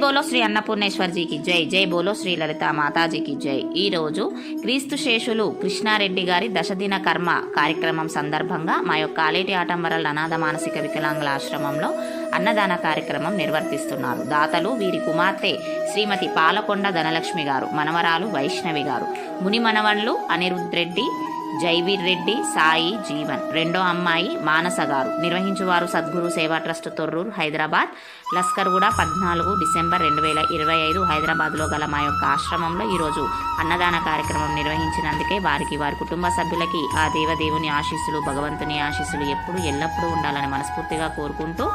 బోలో శ్రీ అన్నపూర్ణేశ్వర్జీకి జై. జై బోలో శ్రీ లలితా మాతాజీకి జై. ఈరోజు క్రీస్తు శేషులు కృష్ణారెడ్డి గారి దశదిన కర్మ కార్యక్రమం సందర్భంగా మా యొక్క ఆలేటి ఆటంబరల అనాథ మానసిక వికలాంగుల ఆశ్రమంలో అన్నదాన కార్యక్రమం నిర్వర్తిస్తున్నారు. దాతలు వీరి కుమార్తె శ్రీమతి పాలకొండ ధనలక్ష్మి గారు, మనవరాలు వైష్ణవి గారు, ముని మనవళ్ళు అనిరుద్ రెడ్డి, జైవీర్ రెడ్డి, సాయి, జీవన్, రెండో అమ్మాయి మానస గారు. నిర్వహించువారు సద్గురు సేవా ట్రస్ట్ తొర్రూరు, హైదరాబాద్. లస్కర్గూడ 14 డిసెంబర్ 2025 హైదరాబాద్లో గల మా యొక్క ఆశ్రమంలో ఈరోజు అన్నదాన కార్యక్రమం నిర్వహించినందుకే వారికి, వారి కుటుంబ సభ్యులకి ఆ దేవదేవుని ఆశీస్సులు, భగవంతుని ఆశీస్సులు ఎప్పుడు ఎల్లప్పుడూ ఉండాలని మనస్ఫూర్తిగా కోరుకుంటూ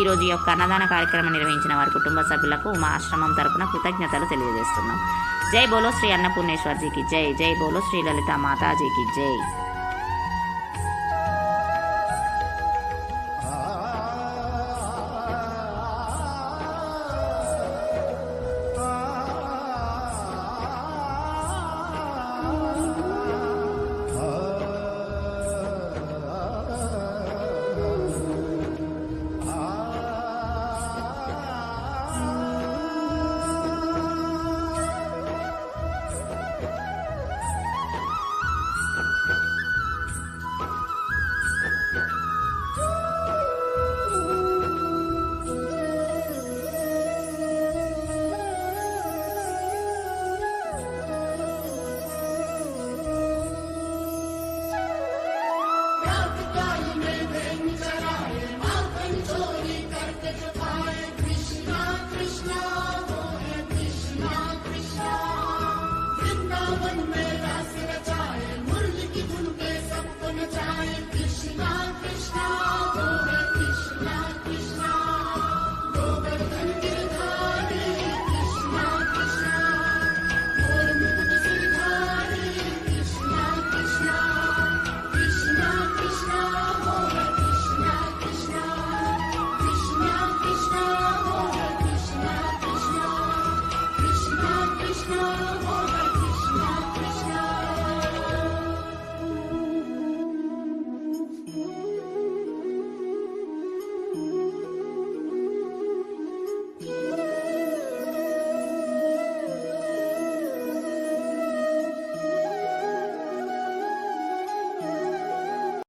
ఈరోజు ఈ యొక్క అన్నదాన కార్యక్రమం నిర్వహించిన వారి కుటుంబ సభ్యులకు మా ఆశ్రమం తరపున కృతజ్ఞతలు తెలియజేస్తున్నాం. జై బోలో శ్రీ అన్నపూర్ణేశ్వర్జీకి జై. జై బోలో శ్రీ లలితా మాతాజీకి జై.